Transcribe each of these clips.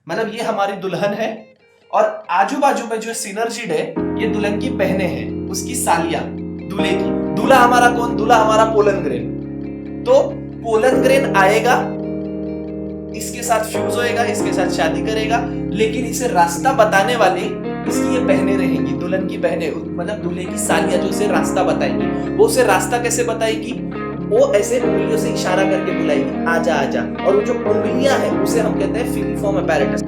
मतलब ये हमारी दुल्हन है और आजू बाजू में जो सिनर्जिड है ये दुल्हन की बहनें हैं, उसकी सालियां, दूल्हे की। दूल्हा हमारा कौन? दूल्हा हमारा पोलन ग्रेन। तो पोलन ग्रेन आएगा, इसके साथ फ्यूज होएगा, इसके साथ शादी करेगा, लेकिन इसे रास्ता बताने वाली इसकी ये बहनें रहेंगी, दुल्हन की बहनें, मतलब दूल्हे की सालियां जो उसे रास्ता बताएंगी। वो उसे रास्ता कैसे बताएगी? वो ऐसे उंगलियों से इशारा करके बुलाएगी, आजा आजा। और वो जो उंगलियां हैं उसे हम कहते हैं फिलिफॉर्म अपैरेटस।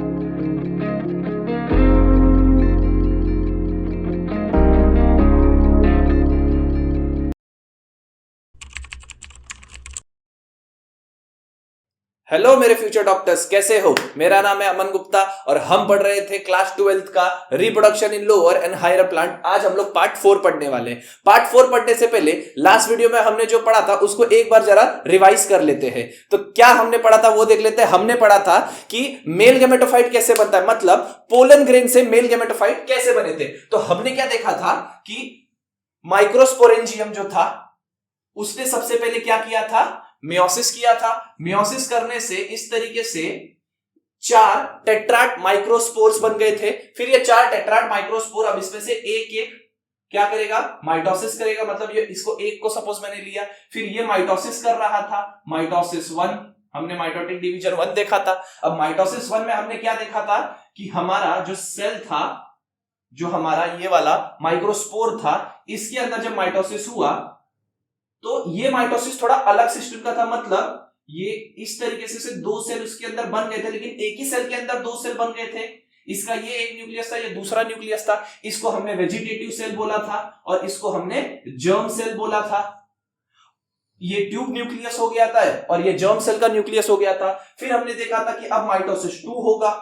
हेलो मेरे फ्यूचर डॉक्टर्स, कैसे हो? मेरा नाम है अमन गुप्ता और हम पढ़ रहे थे क्लास 12th का reproduction in lower and higher plant. आज हम लोग पार्ट 4 पढ़ने वाले हैं। पार्ट 4 पढ़ने से पहले लास्ट वीडियो में हमने जो पढ़ा था उसको एक बार जरा रिवाइज कर लेते हैं। तो क्या हमने पढ़ा था वो देख लेते हैं। हमने पढ़ा था कि मेल गैमेटोफाइट कैसे बनता है, मतलब पोलन ग्रेन से मेल गैमेटोफाइट कैसे बने थे। तो हमने क्या देखा था कि माइक्रोस्पोरेंजियम जो था उसने सबसे पहले क्या किया था? मियोसिस किया था। मियोसिस करने से इस तरीके से 4 टेट्राड माइक्रोस्पोर्स बन गए थे। फिर ये 4 टेट्राड माइक्रोस्पोर अब इसमें से एक एक क्या करेगा? माइटोसिस करेगा। मतलब ये इसको एक को सपोज मैंने लिया, फिर ये माइटोसिस कर रहा था, माइटोसिस 1, हमने माइटोटिक डिवीजन 1 देखा था। अब माइटोसिस 1 में हमने क्या देखा था कि हमारा जो सेल था, जो हमारा ये वाला माइक्रोस्पोर था, इसके अंदर जब माइटोसिस हुआ तो ये माइटोसिस थोड़ा अलग सिस्टम का था। मतलब ये इस तरीके से 2 सेल उसके अंदर बन गए थे, लेकिन एक ही सेल के अंदर 2 सेल बन गए थे। इसका ये एक न्यूक्लियस था, ये दूसरा न्यूक्लियस था। इसको हमने वेजिटेटिव सेल बोला था और इसको हमने जर्म सेल बोला था। ये ट्यूब न्यूक्लियस हो गया था और ये जर्म सेल का न्यूक्लियस हो गया था। फिर हमने देखा था कि अब माइटोसिस 2 होगा।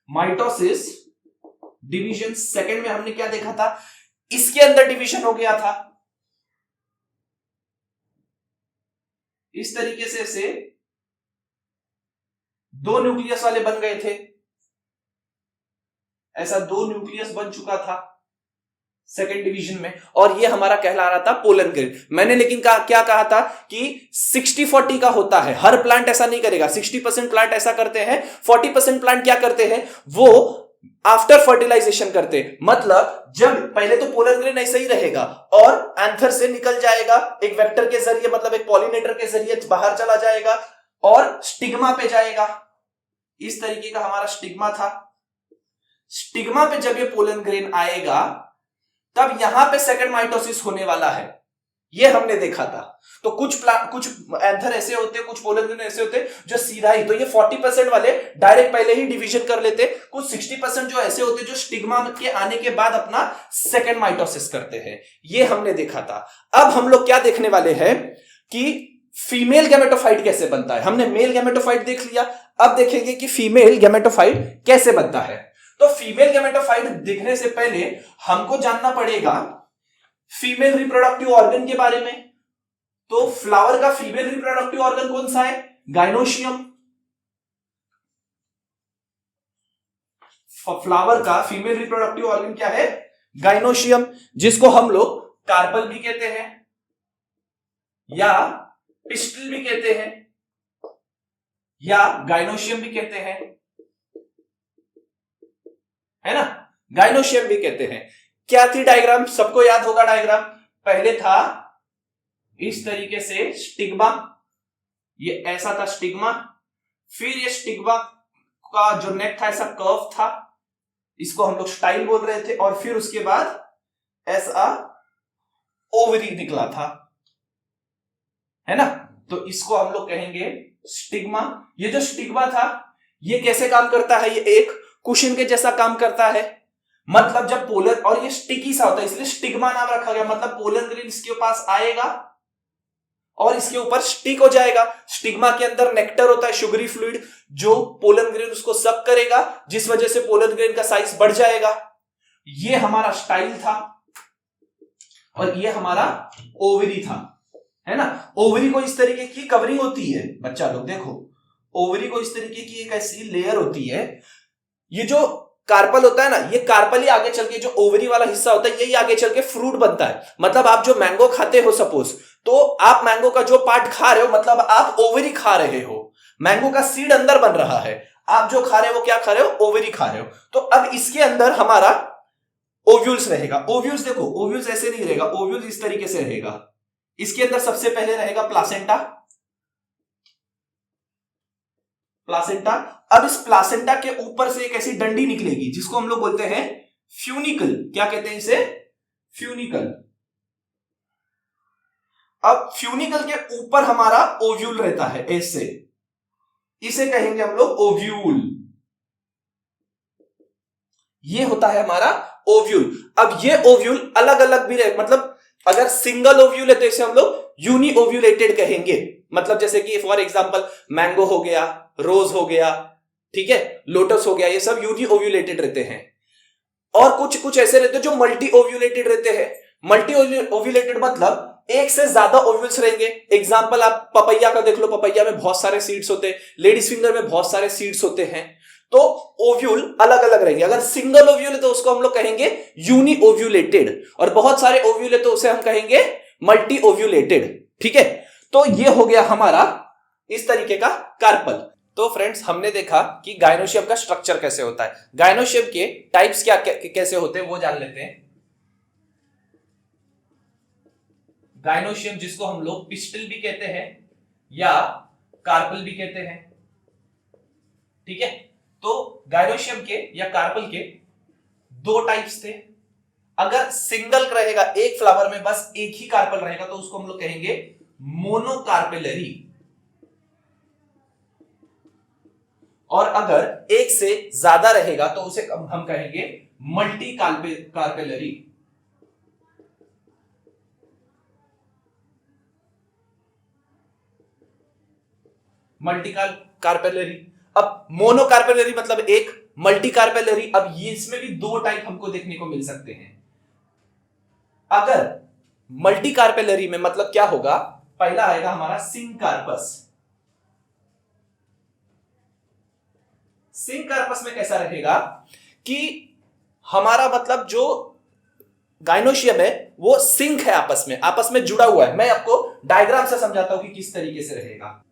माइटोसिस डिवीजन सेकंड में हमने क्या देखा था? इसके अंदर डिवीजन हो गया था। इस तरीके से 2 न्यूक्लियस वाले बन गए थे। ऐसा 2 न्यूक्लियस बन चुका था सेकेंड डिवीजन में, और ये हमारा कहला रहा था पोलन ग्रेन। मैंने लेकिन क्या कहा था कि 60-40 का होता है। हर प्लांट ऐसा नहीं करेगा। 60% प्लांट ऐसा करते हैं, 40% प्लांट क्या करते हैं? वो आफ्टर फर्टिलाइजेशन करते। मतलब जब पहले तो पोलन ग्रेन ऐसा ही रहेगा और एंथर से निकल जाएगा एक वेक्टर के जरिए, मतलब एक पॉलिनेटर के जरिए बाहर चला जाएगा और स्टिग्मा पे जाएगा। इस तरीके का हमारा स्टिग्मा था। स्टिग्मा पे जब ये पोलन ग्रेन आएगा तब यहां पे सेकंड माइटोसिस होने वाला है। ये हमने देखा था। तो कुछ एंथर ऐसे होते हैं, कुछ पोलन ग्रेन ऐसे होते हैं जो सीधा ही, तो ये 40% वाले डायरेक्ट पहले ही डिवीजन कर लेते। कुछ 60% जो ऐसे होते हैं जो स्टिग्मा के आने के बाद अपना सेकंड माइटोसिस करते हैं। ये हमने देखा था। अब हम लोग क्या देखने वाले हैं कि फीमेल गैमेटोफाइट कैसे बनता है। हमने मेल गैमेटोफाइट देख लिया, अब देखेंगे कि फीमेल गैमेटोफाइट कैसे बनता है। तो फीमेल गैमेटोफाइट देखने से पहले हमको जानना पड़ेगा फीमेल रिप्रोडक्टिव ऑर्गन के बारे में। तो फ्लावर का फीमेल रिप्रोडक्टिव ऑर्गन कौन सा है? गाइनोशियम। फ्लावर का फीमेल रिप्रोडक्टिव ऑर्गन क्या है? गाइनोशियम, जिसको हम लोग कार्पल भी कहते हैं या पिस्टल भी कहते हैं या गाइनोशियम भी कहते हैं, है ना? गाइनोशियम भी कहते हैं। क्या थी डायग्राम? सबको याद होगा डायग्राम। पहले था इस तरीके से स्टिग्मा, ये ऐसा था स्टिग्मा। फिर ये स्टिग्मा का जो नेक था ऐसा कर्व था, इसको हम लोग स्टाइल बोल रहे थे। और फिर उसके बाद ऐसा ओवरी निकला था, है ना? तो इसको हम लोग कहेंगे स्टिग्मा। ये जो स्टिग्मा था ये कैसे काम करता है? ये एक कुशन के जैसा काम करता है। मतलब जब पोलन, और ये स्टिकी सा होता है इसलिए स्टिग्मा नाम रखा गया। मतलब पोलन ग्रेन इसके पास आएगा और इसके ऊपर स्टिक हो जाएगा। स्टिग्मा के अंदर नेक्टर होता है, शुगरी फ्लूइड, जो पोलन ग्रेन उसको सक करेगा, जिस वजह से पोलन ग्रेन का साइज बढ़ जाएगा। ये हमारा स्टाइल था और ये हमारा ओवरी था, है ना? ओवरी को इस तरीके की कवरिंग होती है। बच्चा लोग देखो, ओवरी को इस तरीके की एक ऐसी लेयर होती है। ये जो कार्पल होता है ना, ये कार्पल ही आगे चल के, जो ओवरी वाला हिस्सा होता है यही आगे चल के फ्रूट बनता है। मतलब आप जो मैंगो खाते हो सपोज, तो आप मैंगो का जो पार्ट खा रहे हो मतलब आप ओवरी खा रहे हो। मैंगो का सीड अंदर बन रहा है, आप जो खा रहे हो वो क्या खा रहे हो, ओवरी खा रहे हो। तो अब इसके अंदर हमारा ओव्यूल्स रहेगा। ओव्यूल्स देखो, ओव्यूल्स ऐसे नहीं रहेगा, ओव्यूल्स इस तरीके से रहेगा। इसके अंदर सबसे पहले रहेगा प्लासेंटा। प्लासेंटा, अब इस प्लासेंटा के ऊपर से एक ऐसी डंडी निकलेगी जिसको हम लोग बोलते हैं फ्यूनिकल। क्या कहते हैं इसे, फ्यूनिकल। अब फ्यूनिकल के ऊपर हमारा ओव्यूल रहता है ऐसे, इसे कहेंगे हम लोग ओव्यूल। ये होता है हमारा ओव्यूल। अब ये ओव्यूल अलग अलग भी रहे, मतलब अगर सिंगल ओव्यूल है तो इसे हम लोग यूनि ओव्यूलेटेड कहेंगे। मतलब जैसे कि फॉर एग्जांपल मैंगो हो गया, रोज हो गया, ठीक है, लोटस हो गया, ये सब यूनि ओव्यूलेटेड रहते हैं। और कुछ कुछ ऐसे रहते हैं जो मल्टी ओव्यूलेटेड रहते हैं। मल्टी ओव्यूलेटेड मतलब एक से ज्यादा ओव्यूल्स रहेंगे। एग्जांपल आप पपैया का देख लो, पपैया में बहुत सारे सीड्स होते हैं, लेडीज फिंगर में बहुत सारे सीड्स होते हैं, तो ओव्यूल अलग अलग रहेंगे। अगर सिंगल ओव्यूल है तो उसको हम लोग कहेंगे यूनि ओव्यूलेटेड, और बहुत सारे ओव्यूल है तो उसे हम कहेंगे मल्टी ओव्यूलेटेड। ठीक है, तो ये हो गया हमारा इस तरीके का कार्पल। तो फ्रेंड्स, हमने देखा कि गायनोशियम का स्ट्रक्चर कैसे होता है। गायनोशियम के टाइप्स क्या कैसे होते हैं वो जान लेते हैं। गायनोशियम जिसको हम लोग पिस्टिल भी कहते हैं या कार्पल भी कहते हैं, ठीक है। तो गायनोशियम के या कार्पल के दो टाइप्स थे। अगर सिंगल रहेगा, एक फ्लावर में बस एक ही कार्पल रहेगा, तो उसको हम लोग कहेंगे मोनोकार्पेलरी। और अगर एक से ज्यादा रहेगा तो उसे हम कहेंगे मल्टी कार्पेलरी। Multi carpellary. अब मोनोकार्पेलरी मतलब एक, मल्टी कार्पेलरी, अब ये इसमें भी दो टाइप हमको देखने को मिल सकते हैं। अगर मल्टी कार्पेलरी में मतलब क्या होगा, पहला आएगा हमारा सिंकार्पस। सिंकार्पस में कैसा रहेगा कि हमारा मतलब जो गायनोशियम है वो सिंक है, आपस में जुड़ा हुआ है। मैं आपको डायग्राम से समझाता हूं कि किस तरीके से रहेगा।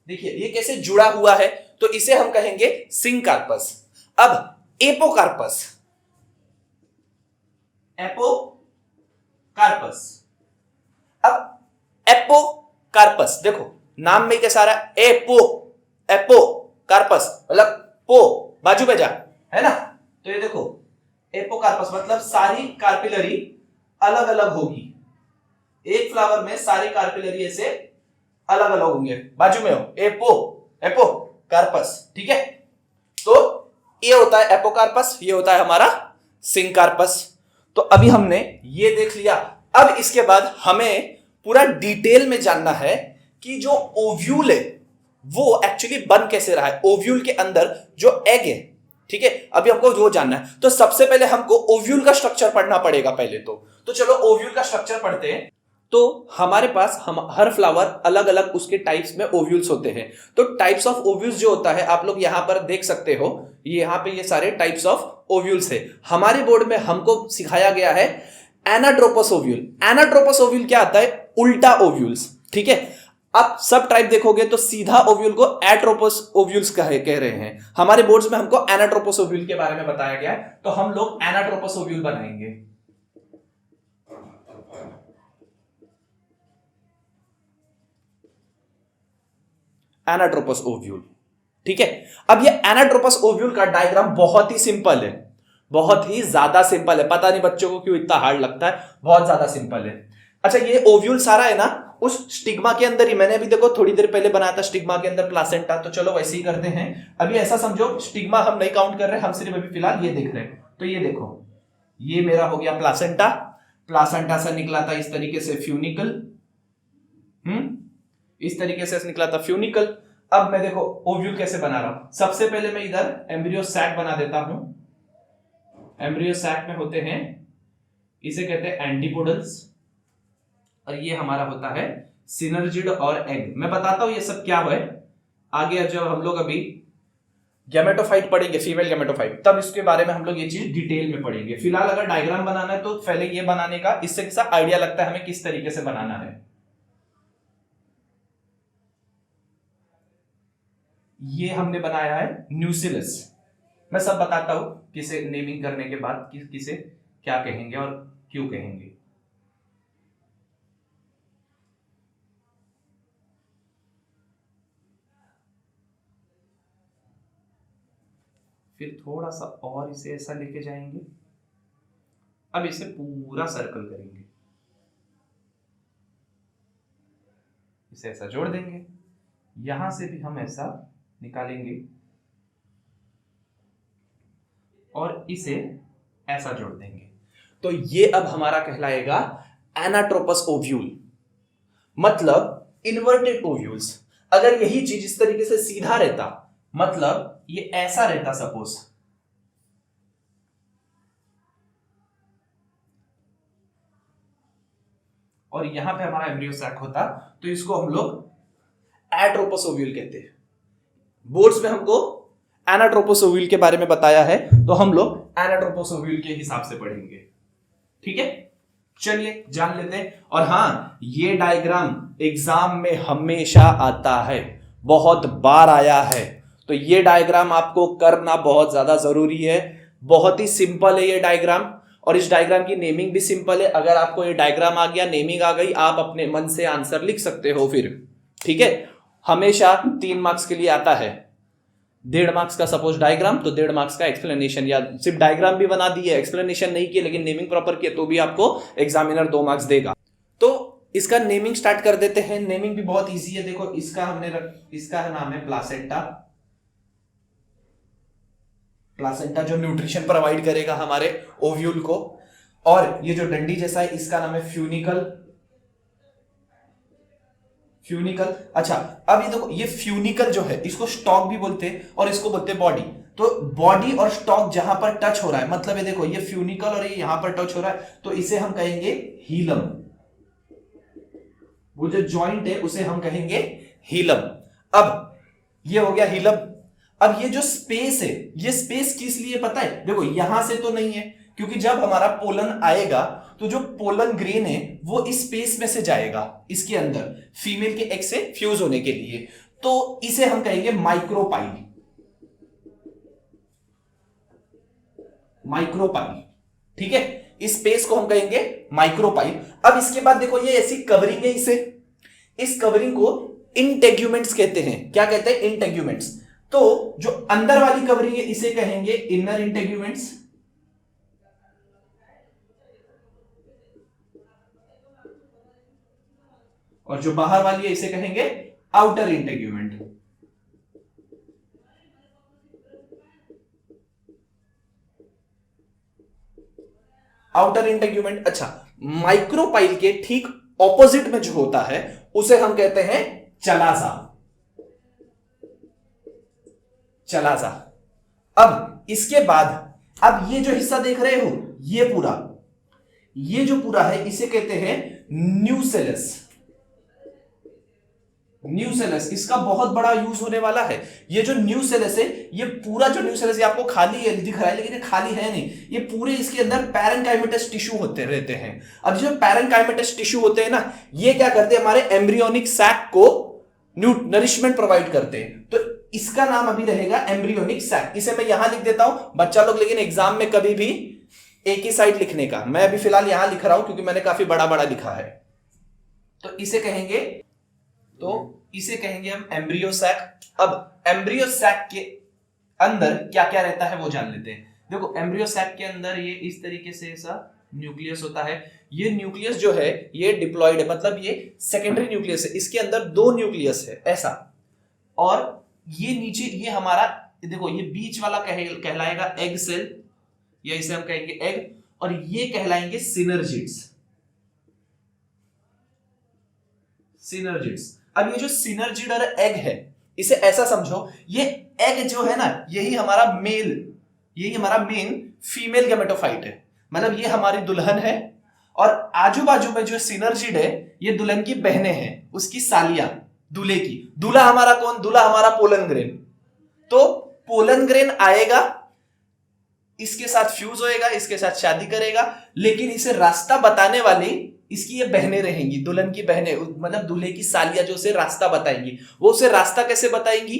देखिए ये कैसे जुड़ा हुआ है, तो इसे हम कहेंगे सिंकार्पस। अब एपोकार्पस, एपोकार्पस। अब एपोकार्पस देखो नाम में कैसा आ रहा है, एपोकार्पस मतलब पो बाजू में जा, है ना। तो ये देखो एपोकार्पस मतलब सारी कार्पिलरी अलग अलग होगी। एक फ्लावर में सारी कार्पिलरी ऐसे अलग अलग होंगे, बाजू में हो, एपोकार्पस, ठीक है। तो ये होता है एपोकार्पस, ये होता है हमारा सिंकार्पस। तो अभी हमने ये देख लिया। अब इसके बाद हमें पूरा डिटेल में जानना है कि जो ओव्यूल है वो एक्चुअली बन कैसे रहा है, ओव्यूल के अंदर जो एग है, ठीक है। अभी हमको वो जानना है। तो सबसे पहले हमको ओव्यूल का स्ट्रक्चर पढ़ना पड़ेगा पहले तो चलो ओव्यूल का स्ट्रक्चर पढ़ते हैं। तो हमारे पास हर फ्लावर अलग अलग उसके टाइप्स में ओव्यूल्स होते हैं। तो टाइप्स ऑफ ओव्यूल्स जो होता है आप लोग यहां पर देख सकते हो, यहां पे ये सारे टाइप्स ऑफ ओव्यूल्स है। हमारे बोर्ड में हमको सिखाया गया है एनाट्रोपस ओव्यूल। एनाट्रोपस ओव्यूल क्या आता है, उल्टा ओव्यूल्स, ठीक है। आप सब टाइप देखोगे तो सीधा ओव्यूल को एट्रोपस ओव्यूल्स कह रहे हैं। हमारे बोर्ड्स में हमको एनाट्रोपस ओव्यूल के बारे में बताया गया है, तो हम लोग एनाट्रोपस ओव्यूल बनाएंगे। एनाट्रोपस ओव्यूल, ठीक है। अब ये एनाट्रोपस ओव्यूल का डायग्राम बहुत ही सिंपल है, बहुत ही ज्यादा सिंपल है। पता नहीं बच्चों को क्यों इतना हार्ड लगता है, बहुत ज्यादा सिंपल है। अच्छा ये ओव्यूल सारा है ना उस स्टिग्मा के अंदर ही, मैंने अभी देखो थोड़ी देर पहले बनाया था स्टिग्मा के अंदर प्लासेंटा, तो चलो वैसे ही करते हैं। अभी ऐसा समझो स्टिग्मा हम नहीं काउंट कर रहे, हम सिर्फ अभी फिलहाल ये देख रहे हैं। तो ये देखो ये मेरा हो गया प्लासेंटा, प्लासेंटा से निकला था इस तरीके से फ्यूनिकल, इस तरीके से निकला था फ्यूनिकल। अब मैं देखो ओव्यूल कैसे बना रहा हूं। सबसे पहले मैं इधर एम्ब्रियो सैक बना देता हूं। एम्ब्रियो सैक में होते हैं, इसे कहते हैं एंटीपोडल्स, और ये हमारा होता है सिनर्जिड और एग। मैं बताता हूं ये सब क्या है आगे जब हम लोग अभी गैमेटोफाइट पढ़ेंगे, फीमेल गैमेटोफाइट, तब इसके बारे में हम लोग ये चीज डिटेल में पढ़ेंगे। फिलहाल अगर डायग्राम बनाना है तो पहले ये बनाने का, इससे कैसा आइडिया लगता है हमें किस तरीके से बनाना है। ये हमने बनाया है न्यूसिलस। मैं सब बताता हूं किसे नेमिंग करने के बाद किसे क्या कहेंगे और क्यों कहेंगे। फिर थोड़ा सा और इसे ऐसा लेके जाएंगे। अब इसे पूरा सर्कल करेंगे, इसे ऐसा जोड़ देंगे, यहां से भी हम ऐसा निकालेंगे और इसे ऐसा जोड़ देंगे। तो ये अब हमारा कहलाएगा एनाट्रोपस ओव्यूल, मतलब इन्वर्टेड ओव्यूल्स। अगर यही चीज इस तरीके से सीधा रहता, मतलब ये ऐसा रहता सपोज, और यहां पे हमारा एम्ब्रियो सैक होता, तो इसको हम लोग एट्रोपस ओव्यूल कहते हैं। बोर्ड्स में हमको एनाट्रोपस ओव्यूल के बारे में बताया है, तो हम लोग एनाट्रोपस ओव्यूल के हिसाब से पढ़ेंगे। ठीक है, चलिए जान लेते हैं। और हाँ, ये डायग्राम एग्जाम में हमेशा आता है, बहुत बार आया है, तो ये डायग्राम आपको करना बहुत ज्यादा जरूरी है। बहुत ही सिंपल है ये डायग्राम, और इस डायग्राम की नेमिंग भी सिंपल है। अगर आपको ये डायग्राम आ गया, नेमिंग आ गई, आप अपने मन से आंसर लिख सकते हो फिर। ठीक है, हमेशा 3 मार्क्स के लिए आता है। 1.5 मार्क्स का सपोज डायग्राम, तो 1.5 मार्क्स का एक्सप्लेनेशन, या सिर्फ डायग्राम भी बना दिए, एक्सप्लेनेशन नहीं किया लेकिन नेमिंग प्रॉपर किया, तो भी आपको एग्जामिनर 2 मार्क्स देगा। तो इसका नेमिंग स्टार्ट कर देते हैं। नेमिंग भी बहुत इजी है। देखो, इसका नाम है प्लासेंटा। प्लासेंटा जो न्यूट्रिशन प्रोवाइड करेगा हमारे ओव्यूल को। और ये जो डंडी जैसा है, इसका नाम है फ्यूनिकल। फ्यूनिकल। अच्छा, अब ये देखो, ये फ्यूनिकल जो है, इसको स्टॉक भी बोलते हैं और इसको बोलते हैं बॉडी। तो बॉडी और स्टॉक जहां पर टच हो रहा है, मतलब ये देखो, ये फ्यूनिकल और ये यहां पर टच हो रहा है, तो इसे हम कहेंगे हीलम। वो जो जॉइंट है उसे हम कहेंगे हीलम। अब ये हो गया हीलम। अब ये जो स्पेस है, ये स्पेस किस लिए पता है? देखो, यहां से तो नहीं है, क्योंकि जब हमारा पोलन आएगा तो जो पोलन ग्रेन है वो इस स्पेस में से जाएगा इसके अंदर, फीमेल के एग से फ्यूज होने के लिए। तो इसे हम कहेंगे माइक्रोपाइल। माइक्रोपाइल, ठीक है, इस स्पेस को हम कहेंगे माइक्रोपाइल। अब इसके बाद देखो, ये ऐसी कवरिंग है, इस कवरिंग को इंटेग्यूमेंट्स कहते हैं। क्या कहते हैं? इंटेग्यूमेंट्स। तो जो अंदर वाली कवरिंग है इसे कहेंगे इनर इंटेग्यूमेंट्स, और जो बाहर वाली है इसे कहेंगे आउटर इंटेग्यूमेंट। Outer integument. अच्छा, माइक्रोपाइल के ठीक ऑपोजिट में जो होता है उसे हम कहते हैं चलाजा। चलाजा। अब इसके बाद, अब ये जो हिस्सा देख रहे हो, ये जो पूरा है इसे कहते हैं न्यूसेलस। न्यूसेलस, इसका बहुत बड़ा यूज होने वाला है। ये जो न्यूसेलस है, ये पूरा जो न्यूसेलस है आपको खाली है दिख रहा है, लेकिन ये खाली है नहीं। ये पूरे इसके अंदर पैरेन्काइमेटस टिश्यू होते रहते हैं। अब जो पैरेन्काइमेटस टिश्यू होते हैं ना, ये क्या करते हैं? हमारे एम्ब्रियोनिक सैक को नरिशमेंट प्रोवाइड करते हैं। तो इसका नाम अभी रहेगा एम्ब्रियोनिक सैक। इसे मैं यहां लिख देता हूं बच्चा लोग, लेकिन एग्जाम में कभी भी एक ही साइड लिखने का, मैं अभी फिलहाल यहां लिख रहा हूं क्योंकि मैंने काफी बड़ा बड़ा लिखा है। तो इसे कहेंगे हम एम्ब्रियो सैक। अब एम्ब्रियो सैक के अंदर क्या क्या रहता है वो जान लेते हैं। देखो, एम्ब्रियो सैक के अंदर ये इस तरीके से ऐसा न्यूक्लियस होता है। ये न्यूक्लियस जो है ये डिप्लॉयड है, मतलब ये सेकेंडरी न्यूक्लियस है। इसके अंदर 2 न्यूक्लियस है ऐसा, और ये नीचे ये हमारा, देखो, ये बीच वाला कहलाएगा एग सेल, या इसे हम कहेंगे एग, और ये कहलाएंगे सिनर्जिड्स। सिनर्जिड्स। अब ये जो सिनर्जिड और एग है, इसे ऐसा समझो, ये एग जो है ना, यही हमारा मेन फीमेल गैमेटोफाइट है। मतलब ये हमारी दुल्हन है, और आजू बाजू में जो सिनर्जिड है ये दुल्हन की बहनें हैं, उसकी सालियां, दूल्हे की। दूल्हा हमारा कौन? दूल्हा हमारा पोलन ग्रेन। तो पोलन ग्रेन आएगा, इसके साथ फ्यूज होएगा, इसके साथ शादी करेगा, लेकिन इसे रास्ता बताने वाली इसकी ये बहनें रहेंगी, दुल्हन की बहनें, मतलब दूल्हे की सालियां जो उसे रास्ता बताएंगी। वो उसे रास्ता कैसे बताएंगी?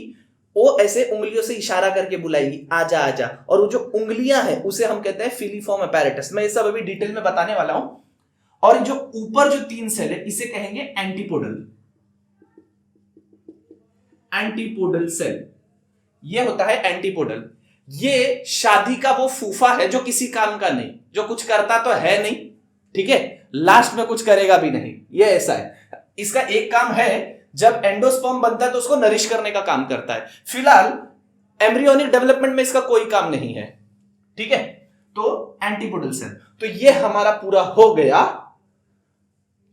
वो ऐसे उंगलियों से इशारा करके बुलाएगी, आजा आजा। और वो जो उंगलियां हैं उसे हम कहते हैं फिलीफॉर्म अपैरेटस। मैं ये सब अभी डिटेल में बताने वाला हूं। और जो ऊपर जो 3 सेल है इसे कहेंगे एंटीपोडल, एंटीपोडल सेल। ये होता है एंटीपोडल। ये शादी का वो फूफा है जो किसी काम का नहीं, जो कुछ करता तो है नहीं, ठीक है, लास्ट में कुछ करेगा भी नहीं, ये ऐसा है। इसका एक काम है, जब एंडोस्पर्म बनता है तो उसको नरिश करने का काम करता है। फिलहाल एम्ब्रियोनिक डेवलपमेंट में इसका कोई काम नहीं है, ठीक है। तो एंटीपोडल सेल, तो ये हमारा पूरा हो गया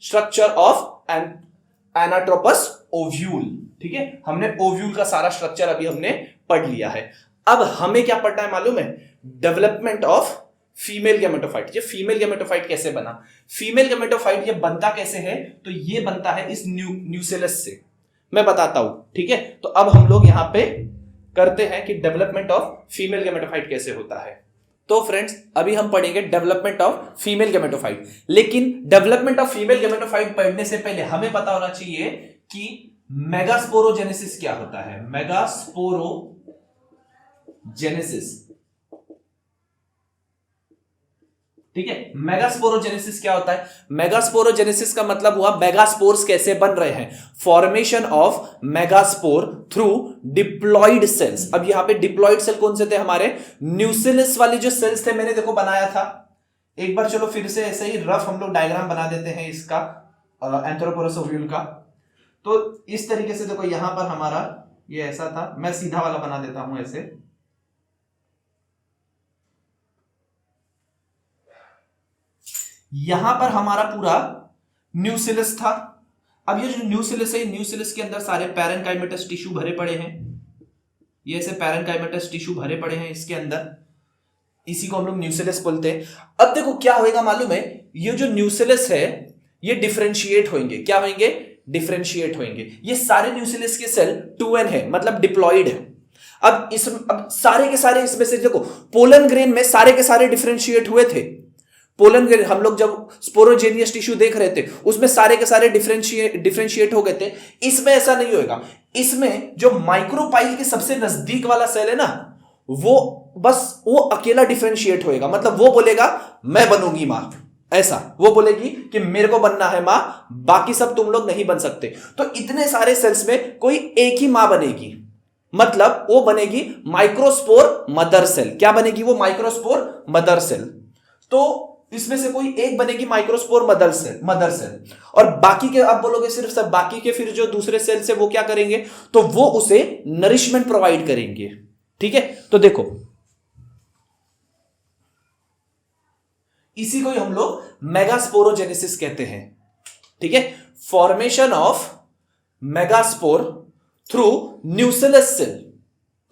स्ट्रक्चर ऑफ एनाट्रोपस ओव्यूल, ठीक है। हमने ओव्यूल का सारा स्ट्रक्चर अभी हमने पढ़ लिया है। अब हमें क्या पढ़ना है मालूम है? Development of female gametophyte. ये फीमेल गैमेटोफाइट कैसे बना? फीमेल गैमेटोफाइट ये बनता कैसे है? तो ये बनता है इस न्यूसेलस से, मैं बताता हूं, ठीक है। तो अब हम लोग यहां पे करते हैं कि डेवलपमेंट ऑफ फीमेल गैमेटोफाइट कैसे होता है। तो फ्रेंड्स अभी हम पढ़ेंगे डेवलपमेंट ऑफ फीमेल गैमेटोफाइट। लेकिन डेवलपमेंट ऑफ फीमेल गैमेटोफाइट पढ़ने से पहले हमें पता होना चाहिए कि मेगास्पोरोजेनेसिस क्या होता है। मेगास्पोरोजेनेसिस, ठीक है। मेगास्पोरोजेनेसिस क्या होता है? मेगास्पोरोजेनेसिस का मतलब हुआ मेगास्पोर्स कैसे बन रहे हैं, formation of megaspore through diploid sales. अब यहां पे डिप्लॉइड सेल कौन से थे? हमारे न्यूसेलस वाले जो सेल्स थे, मैंने देखो बनाया था एक बार। चलो फिर से ऐसे ही रफ हम लोग डायग्राम बना देते हैं इसका, एंथ्रोपोरस ओव्यूल का। तो इस तरीके से देखो, यहां पर हमारा ये ऐसा था, मैं सीधा वाला बना देता हूं ऐसे। यहां पर हमारा पूरा न्यूसेलस था। अब ये जो न्यूसेलस है, न्यूसेलस के अंदर सारे पैरेनकाइमेटस टिश्यू भरे पड़े हैं। ये ऐसे पैरेनकाइमेटस टिश्यू भरे पड़े हैं इसके अंदर, इसी को हम लोग न्यूसेलस बोलते हैं। अब देखो क्या होएगा मालूम है? ये जो न्यूसेलस है ये डिफरेंशिएट होंगे। क्या होंगे? डिफरेंशिएट होंगे। ये सारे न्यूसेलस के सेल 2n है, मतलब डिप्लॉइड है। अब सारे के सारे इसमें से देखो, पोलन ग्रेन में सारे के सारे डिफरेंशिएट हुए थे। पोलन ग्रेन हम लोग जब स्पोरोजेनियस टिश्यू देख रहे थे उसमें सारे के सारे डिफरेंशिएट हो गए थे। इसमें ऐसा नहीं होएगा। इसमें जो माइक्रोपाइल के सबसे नजदीक वाला सेल है ना, वो अकेला डिफरेंशिएट होएगा। मतलब वो बोलेगा मैं बनूंगी मां, ऐसा वो बोलेगी कि मेरे को बनना है मां, बाकी सब तुम लोग नहीं बन सकते। तो इतने सारे सेल्स में कोई एक ही मां बनेगी, मतलब वो बनेगी माइक्रोस्पोर मदर सेल। क्या बनेगी? वो माइक्रोस्पोर मदर सेल। तो इसमें से कोई एक बनेगी माइक्रोस्पोर मदर सेल। और बाकी के, आप बोलोगे सिर्फ सब, बाकी के फिर जो दूसरे सेल से वो क्या करेंगे? तो वो उसे नरिशमेंट प्रोवाइड करेंगे, ठीक है। तो देखो इसी को हम लोग मेगास्पोरोजेनेसिस कहते हैं, ठीक है। Formation of megaspore through nucellus cell,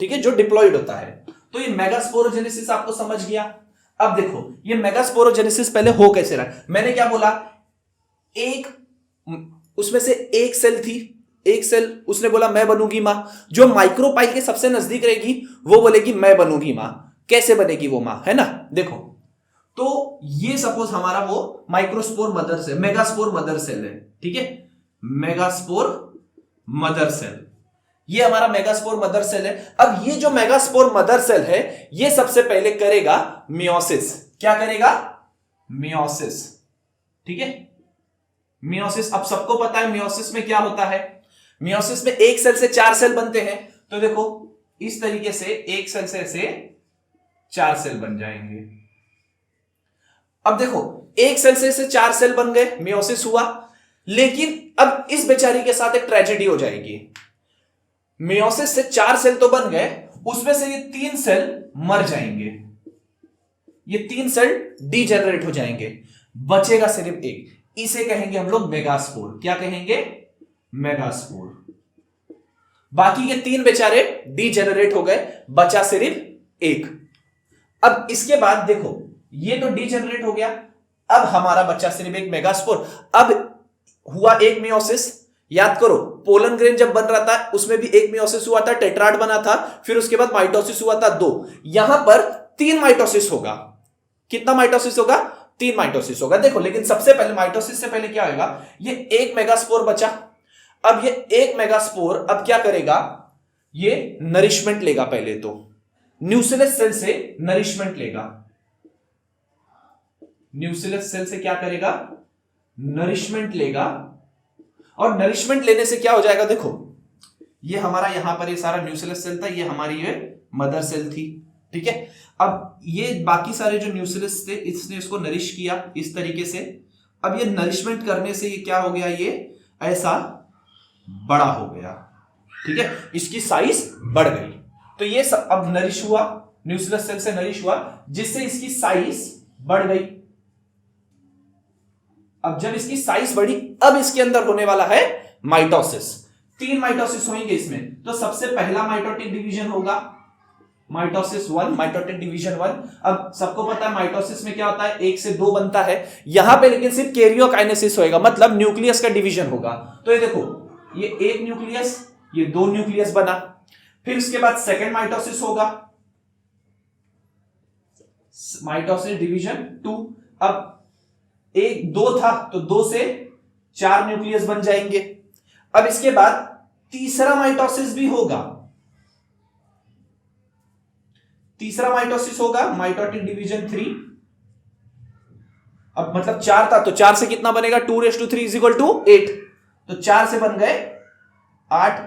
ठीक है, जो डिप्लॉइड होता है। तो ये मेगास्पोरोजेनेसिस आपको समझ गया। अब देखो ये मेगास्पोरोजेनेसिस पहले हो कैसे रहा? मैंने क्या बोला? एक उसमें से एक सेल थी, एक सेल उसने बोला मैं बनूंगी मां। जो माइक्रोपाइल के सबसे नजदीक रहेगी वो बोलेगी मैं बनूंगी मां। कैसे बनेगी वो मां, है ना? देखो तो ये सपोज हमारा वो microspore mother cell, megaspore mother cell है, ठीक है। मेगास्पोर मदर सेल, ये हमारा मेगास्पोर मदर सेल है। अब ये जो मेगास्पोर मदर सेल है ये सबसे पहले करेगा मियोसिस। क्या करेगा? मियोसिस, ठीक है। मियोसिस, अब सबको पता है मियोसिस में क्या होता है। मियोसिस में एक सेल से 4 सेल बनते हैं। तो देखो इस तरीके से एक सेल से ऐसे 4 सेल बन जाएंगे। अब देखो एक सेल से ऐसे 4 सेल बन गए, मियोसिस हुआ। लेकिन अब इस बेचारी के साथ एक ट्रेजेडी हो जाएगी। मियोसिस से 4 सेल तो बन गए, उसमें से ये 3 सेल मर जाएंगे, ये 3 सेल डीजेनरेट हो जाएंगे, बचेगा सिर्फ एक। इसे कहेंगे हम लोग मेगास्पोर। क्या कहेंगे? मेगास्पोर। बाकी के 3 बेचारे डीजेनरेट हो गए, बचा सिर्फ एक। अब इसके बाद देखो ये तो डीजेनरेट हो गया, अब हमारा बच्चा सिर्फ एक मेगास्पोर। अब हुआ एक मियोसिस, याद करो, पोलन ग्रेन जब बन रहा था उसमें भी एक मियोसिस हुआ था, टेट्राड बना था, फिर उसके बाद माइटोसिस हुआ था 2। यहां पर 3 माइटोसिस होगा। कितना माइटोसिस होगा? 3 माइटोसिस होगा। देखो, लेकिन सबसे पहले माइटोसिस से पहले क्या होगा, ये एक मेगास्पोर बचा। अब ये एक मेगास्पोर अब क्या करेगा, ये नरिशमेंट लेगा। पहले तो न्यूक्लियस सेल से नरिशमेंट लेगा। न्यूक्लियस सेल से क्या करेगा, नरिशमेंट लेगा। और नरिशमेंट लेने से क्या हो जाएगा, देखो ये हमारा यहां पर ये सारा न्यूक्लियस सेल था, ये हमारी ये मदर सेल थी, ठीक है। अब ये बाकी सारे जो न्यूक्लियस थे इसने इसको नरिश किया इस तरीके से। अब ये नरिशमेंट करने से ये क्या हो गया, ये ऐसा बड़ा हो गया, ठीक है, इसकी साइज बढ़ गई। तो ये अब नरिश हुआ, न्यूक्लियस सेल से नरिश हुआ, जिससे इसकी साइज बढ़ गई। अब जब इसकी साइज बढ़ी, अब इसके अंदर होने वाला है माइटोसिस। 3 माइटोसिस होंगे इसमें। तो सबसे पहला माइटोटिक डिवीजन होगा माइटोसिस 1, माइटोटिक डिवीजन 1। अब सबको पता है माइटोसिस में क्या होता है, 1 से 2 बनता है। यहां पे लेकिन सिर्फ कैरियोकाइनेसिस होएगा, मतलब न्यूक्लियस का डिवीजन होगा। तो ये देखो, ये एक न्यूक्लियस, ये 2 न्यूक्लियस बना। फिर उसके बाद सेकेंड माइटोसिस होगा, माइटोसिस डिवीजन 2। अब 1 2 था तो 2 से 4 न्यूक्लियस बन जाएंगे। अब इसके बाद तीसरा माइटोसिस भी होगा, तीसरा माइटोसिस होगा माइटोटिक डिवीजन 3। अब मतलब 4 था तो 4 से कितना बनेगा, 2�3 इज इक्वल टू 8। तो 4 से बन गए 8।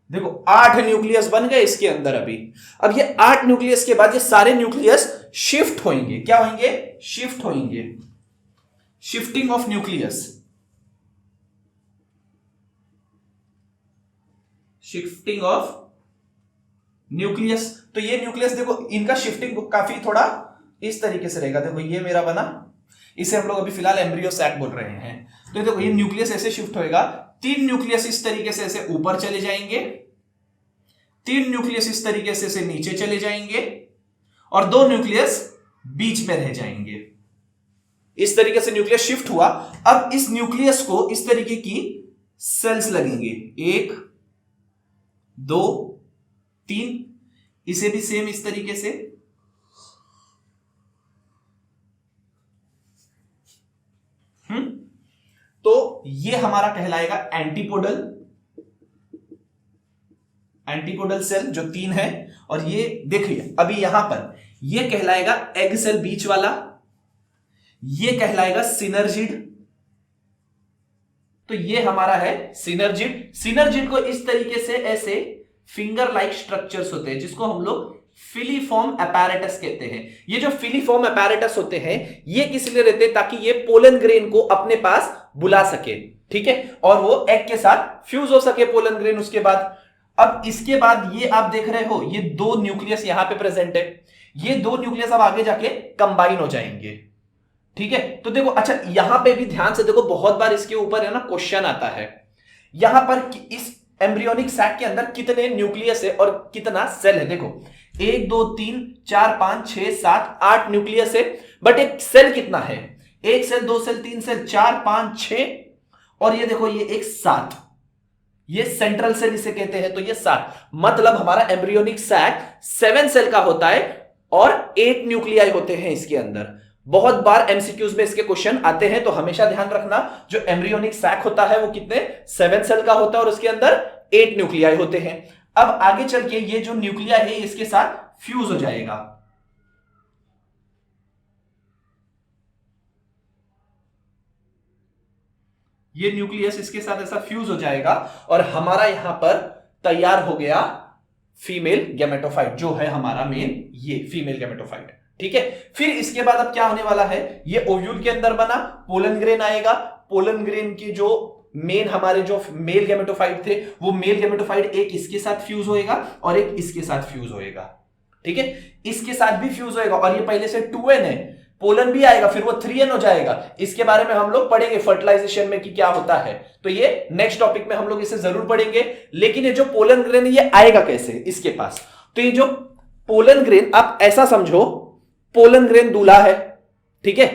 देखो 8 न्यूक्लियस बन गए इसके अंदर अभी। अब ये 8 न्यूक्लियस के बाद ये सारे न्यूक्लियस शिफ्ट होंगे। क्या होंगे, शिफ्ट होंगे, shifting of nucleus, shifting of nucleus. तो ये न्यूक्लियस देखो, इनका शिफ्टिंग काफी थोड़ा इस तरीके से रहेगा। देखो ये मेरा बना, इसे हम लोग अभी फिलहाल एम्ब्रियो सैक बोल रहे हैं। तो देखो ये न्यूक्लियस ऐसे शिफ्ट होएगा, 3 न्यूक्लियस इस तरीके से ऐसे ऊपर चले जाएंगे, 3 न्यूक्लियस इस तरीके से ऐसे नीचे चले जाएंगे, और 2 न्यूक्लियस बीच में रह जाएंगे। इस तरीके से न्यूक्लियस शिफ्ट हुआ। अब इस न्यूक्लियस को इस तरीके की सेल्स लगेंगे, 1 2 3। इसे भी सेम इस तरीके से, तो ये हमारा कहलाएगा एंटीपोडल, एंटीपोडल सेल जो 3 है। और ये देखिए अभी यहां पर ये कहलाएगा एग सेल बीच वाला, ये कहलाएगा सिनर्जिड। तो ये हमारा है सिनर्जिड। सिनर्जिड को इस तरीके से ऐसे फिंगर लाइक स्ट्रक्चर्स होते हैं जिसको हम लोग फिलीफॉर्म अपैरेटस कहते हैं। ये जो फिलीफॉर्म अपैरेटस होते हैं ये किस लिए रहते हैं, ताकि ये पोलन ग्रेन को अपने पास बुला सके, ठीक है, और वो एग के साथ फ्यूज हो सके पोलन ग्रेन। उसके बाद अब इसके बाद ये आप देख रहे हो, ये 2 न्यूक्लियस यहां पे प्रेजेंट है। ये 2 न्यूक्लियस अब आगे जाके कंबाइन हो जाएंगे, ठीक है। तो देखो, अच्छा यहां पे भी ध्यान से देखो, बहुत बार इसके ऊपर है ना क्वेश्चन आता है, यहां पर इस एम्ब्रियोनिक सैक के अंदर कितने न्यूक्लियस है और कितना सेल है। देखो 1 2 3 4 5 6 7 8 न्यूक्लियस है, बट एक सेल कितना है, 1 सेल 2 सेल 3 सेल 4 5 6, और ये देखो ये एक 7, ये सेंट्रल सेल इसे कहते हैं। तो ये 7, मतलब हमारा एम्ब्रियोनिक सैक 7 सेल का होता है और 8 न्यूक्लियाई होते हैं इसके अंदर। बहुत बार एमसीक्यूज में इसके क्वेश्चन आते हैं, तो हमेशा ध्यान रखना जो एम्ब्रियोनिक सैक होता है वो कितने 7 सेल का होता है और उसके अंदर 8 न्यूक्लियाई होते हैं। अब आगे चल के ये जो न्यूक्लिया है इसके साथ फ्यूज हो जाएगा, ये न्यूक्लियस इसके साथ ऐसा फ्यूज हो जाएगा और हमारा यहां पर तैयार हो गया फीमेल गैमेटोफाइट, जो है हमारा मेन ये फीमेल गैमेटोफाइट, ठीक है। फिर इसके बाद अब क्या होने वाला है, ये ओव्यूल के अंदर बना, पोलन ग्रेन आएगा। पोलन ग्रेन की जो मेन हमारे जो मेल गैमेटोफाइट थे वो मेल गैमेटोफाइट एक इसके साथ फ्यूज होएगा और एक इसके साथ फ्यूज होएगा, ठीक है। इसके साथ भी फ्यूज होएगा और ये पहले से 2n है, पोलन भी आएगा फिर वो 3n हो जाएगा। इसके बारे में हम लोग पढ़ेंगे फर्टिलाइजेशन में कि क्या होता है, तो ये नेक्स्ट टॉपिक में हम लोग इसे जरूर पढ़ेंगे। लेकिन ये जो पोलन ग्रेन ये आएगा कैसे इसके पास, तो ये जो पोलन ग्रेन आप ऐसा समझो, पोलन ग्रेन दूल्हा है, ठीक है,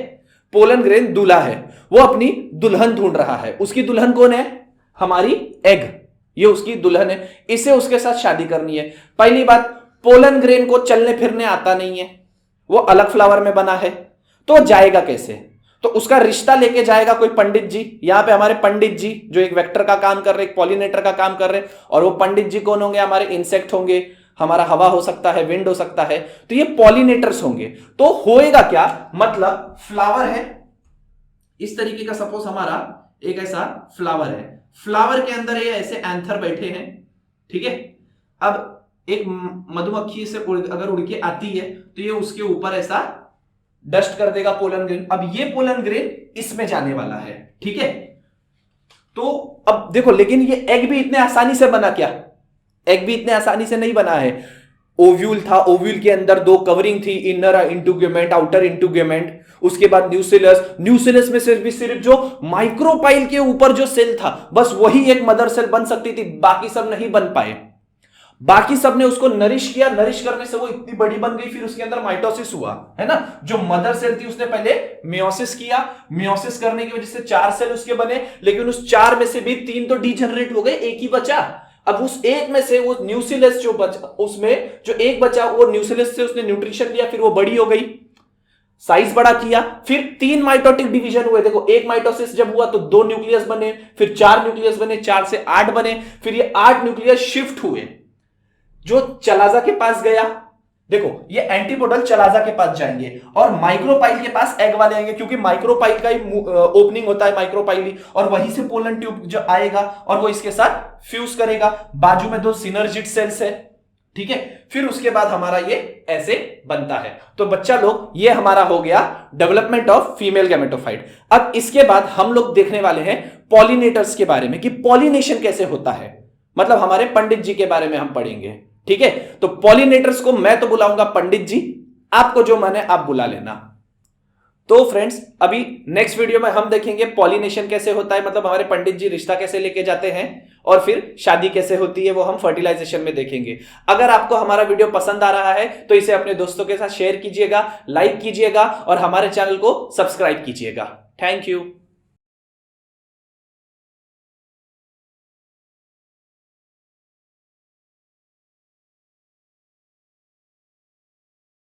पोलन ग्रेन दूल्हा है, वो अपनी दुल्हन ढूंढ रहा है। उसकी दुल्हन कौन है, हमारी एग, ये उसकी दुल्हन है, इसे उसके साथ शादी करनी है। पहली बात, पोलन ग्रेन को चलने फिरने आता नहीं है, वो अलग फ्लावर में बना है, तो जाएगा कैसे? तो उसका रिश्ता लेके जाएगा कोई पंडित जी। यहां पे हमारे पंडित जी जो एक वेक्टर का काम कर रहे हैं, एक पॉलिनेटर का काम कर रहे हैं, और वो पंडित जी कौन होंगे? हमारे इंसेक्ट होंगे, हमारा हवा हो सकता है, विंड हो सकता है, तो ये पॉलिनेटर्स होंगे। तो होएगा क्या, मतलब फ्लावर है इस तरीके का, सपोज हमारा एक ऐसा फ्लावर है, फ्लावर के अंदर ये ऐसे एंथर बैठे हैं, ठीक है। अब एक मधुमक्खी से अगर उड़ के आती है तो ये उसके ऊपर ऐसा डस्ट कर देगा पोलन ग्रेन। अब ये पोलन ग्रेन इसमें जाने वाला है, ठीक है। तो अब देखो, लेकिन ये एग भी इतने आसानी से बना क्या? एग भी इतने आसानी से नहीं बना है। ओव्यूल था, ओव्यूल के अंदर दो कवरिंग थी, इनर इंटुगेमेंट, आउटर इंटुगेमेंट, उसके बाद न्यूसिलस, न्यूसिलस में सिर्फ जो माइक्रोपाइल के ऊपर जो सेल था बस वही एक मदर सेल बन सकती थी, बाकी सब नहीं बन पाए। बाकी सब ने उसको नरिश किया, नरिश करने से वो इतनी बड़ी बन गई, फिर उसके अंदर माइटोसिस हुआ, है ना। जो मदर सेल थी उसने पहले मियोसिस किया, मियोसिस करने की वजह से 4 सेल उसके बने, लेकिन उस 4 में से भी 3 तो डीजनरेट हो गए, एक ही बचा। अब उस एक में से वो न्यूसिलस जो बचा, उसमें जो एक बचा वो न्यूसिलस से उसने न्यूट्रिशन लिया, फिर वो बड़ी हो गई, साइज बड़ा किया, फिर 3 माइटोटिक डिवीजन हुए। देखो, एक माइटोसिस जब हुआ तो 2 न्यूक्लियस बने, फिर 4 न्यूक्लियस बने, 4 से 8 बने, फिर ये 8 न्यूक्लियस शिफ्ट हुए, जो चलाजा के पास गया। देखो, ये एंटीपोडल चलाजा के पास जाएंगे और माइक्रोपाइल के पास एग वाले आएंगे, क्योंकि माइक्रोपाइल का ही ओपनिंग होता है माइक्रोपाइल, और वहीं से पोलन ट्यूब जो आएगा और वो इसके साथ फ्यूज करेगा। बाजू में 2 सिनर्जिड सेल्स है, ठीक है। फिर उसके बाद हमारा ये ऐसे बनता है। तो बच्चा लोग, ये हमारा हो गया डेवलपमेंट ऑफ फीमेल गैमेटोफाइट। अब इसके बाद हम लोग देखने वाले हैं पॉलिनेटर्स के बारे में, कि पॉलिनेशन कैसे होता है, मतलब हमारे पंडित जी के बारे में हम पढ़ेंगे, ठीक है। तो पॉलिनेटर्स को मैं तो बुलाऊंगा पंडित जी, आपको जो मन है आप बुला लेना। तो फ्रेंड्स, अभी नेक्स्ट वीडियो में हम देखेंगे पॉलिनेशन कैसे होता है, मतलब हमारे पंडित जी रिश्ता कैसे लेके जाते हैं, और फिर शादी कैसे होती है वो हम फर्टिलाइजेशन में देखेंगे। अगर आपको हमारा वीडियो पसंद आ रहा है तो इसे अपने दोस्तों के साथ शेयर कीजिएगा, लाइक कीजिएगा और हमारे चैनल को सब्सक्राइब कीजिएगा। Thank you.